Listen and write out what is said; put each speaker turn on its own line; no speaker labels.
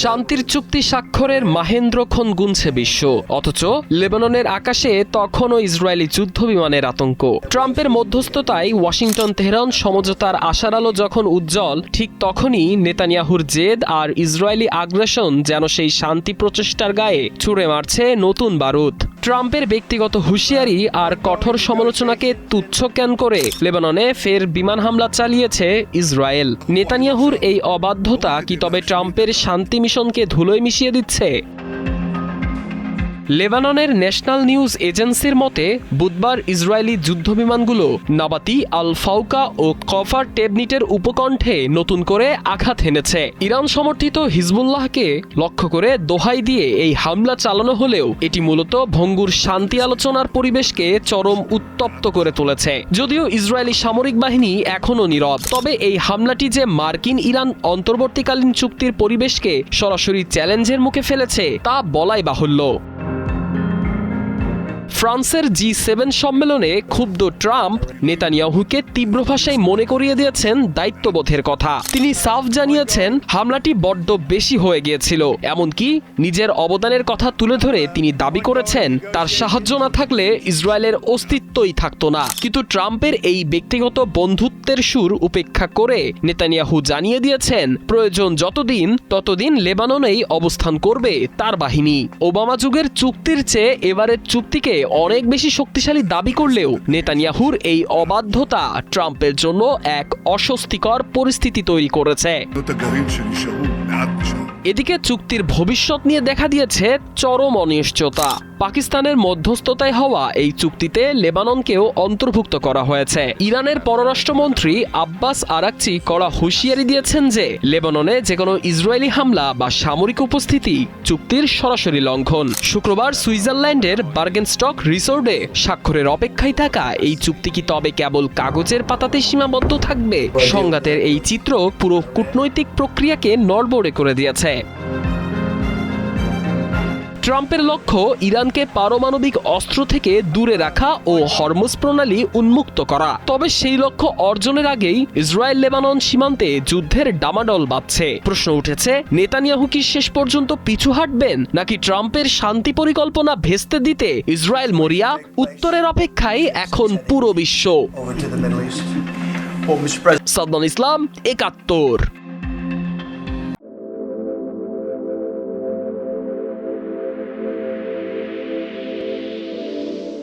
শান্তির চুক্তি স্বাক্ষরের মাহেন্দ্রক্ষণ গুনছে বিশ্ব, অথচ লেবাননের আকাশে তখনও ইসরায়েলি যুদ্ধবিমানের আতঙ্ক। ট্রাম্পের মধ্যস্থতায় ওয়াশিংটন তেহরান সমঝোতার আশার আলো যখন উজ্জ্বল, ঠিক তখনই নেতানিয়াহুর জেদ আর ইসরায়েলি আগ্রাসন যেন সেই শান্তি প্রচেষ্টার গায়ে ছুড়ে মারছে নতুন বারুদ। ট্রাম্পের ব্যক্তিগত হুঁশিয়ারি আর কঠোর সমালোচনাকে তুচ্ছ জ্ঞান করে লেবাননে ফের বিমান হামলা চালিয়েছে ইসরায়েল। নেতানিয়াহুর এই অবাধ্যতা কি তবে ট্রাম্পের শান্তি মিশনকে ধুলোয় মিশিয়ে দিচ্ছে? লেবাননের ন্যাশনাল নিউজ এজেন্সির মতে বুধবার ইসরায়েলি যুদ্ধবিমানগুলো নাবাতি, আল ফাউকা ও কফার টেবনিটের উপকণ্ঠে নতুন করে আঘাত হেনেছে। ইরান সমর্থিত হিজবুল্লাহকে লক্ষ্য করে দোহাই দিয়ে এই হামলা চালানো হলেও এটি মূলত ভঙ্গুর শান্তি আলোচনার পরিবেশকে চরম উত্তপ্ত করে তুলেছে। যদিও ইসরায়েলি সামরিক বাহিনী এখনও নীরব, তবে এই হামলাটি যে মার্কিন ইরান অন্তর্বর্তীকালীন চুক্তির পরিবেশকে সরাসরি চ্যালেঞ্জের মুখে ফেলেছে তা বলাই বাহুল্য। ফ্রান্সের G7 সম্মেলনে ক্ষুব্ধ ট্রাম্প নেতানিয়াহুকে তীব্র ভাষায় মনে করিয়ে দিয়েছেন দায়িত্ববোধের কথা। তিনি সাফ জানিয়েছেন হামলাটি বড্ড বেশি হয়ে গিয়েছিল। এমনকি নিজের অবদানের কথা তুলে ধরে তিনি দাবি করেছেন তার সাহায্য না থাকলে ইসরায়েলের অস্তিত্বই থাকতো না। কিন্তু ট্রাম্পের এই ব্যক্তিগত বন্ধুত্বের সুর উপেক্ষা করে নেতানিয়াহু জানিয়ে দিয়েছেন প্রয়োজন ততদিন লেবাননেই অবস্থান করবে তার বাহিনী। ওবামা যুগের চুক্তির চেয়ে এবারের চুক্তিকে অনেক বেশি শক্তিশালী দাবি করলেও নেতানিয়াহুর এই অবাধ্যতা ট্রাম্পের জন্য এক অস্বস্তিকর পরিস্থিতি তৈরি করেছে। এদিকে চুক্তির ভবিষ্যৎ নিয়ে দেখা দিয়েছে চরম অনিশ্চয়তা। পাকিস্তানের মধ্যস্থতায় হওয়া এই চুক্তিতে লেবাননকেও অন্তর্ভুক্ত করা হয়েছে। ইরানের পররাষ্ট্রমন্ত্রী আব্বাস আরাকচি কড়া হুঁশিয়ারি দিয়েছেন যে লেবাননে যেকোনো ইসরায়েলি হামলা বা সামরিক উপস্থিতি চুক্তির সরাসরি লঙ্ঘন। শুক্রবার সুইজারল্যান্ডের বার্গেনস্টক রিসোর্টে স্বাক্ষরের অপেক্ষায় থাকা এই চুক্তি কি তবে কেবল কাগজের পাতাতে সীমাবদ্ধ থাকবে? সংঘাতের এই চিত্র পুরো কূটনৈতিক প্রক্রিয়াকে নড়বড়ে করে দিয়েছে। ট্রাম্পের লক্ষ্য ইরানকে পারমাণবিক অস্ত্র থেকে দূরে রাখা ও হরমুজ প্রণালী উন্মুক্ত করা। তবে সেই লক্ষ্য অর্জনের আগেই ইসরায়েল লেবানন সীমান্তে যুদ্ধের ডামাডোল বাজছে। প্রশ্ন উঠেছে, নেতানিয়াহু কি শেষ পর্যন্ত পিছু হাঁটবেন, নাকি ট্রাম্পের শান্তি পরিকল্পনা ভেস্তে দিতে ইসরায়েল মরিয়া? উত্তরের অপেক্ষায় এখন পুরো বিশ্ব। সাদমান ইসলাম, ৭১।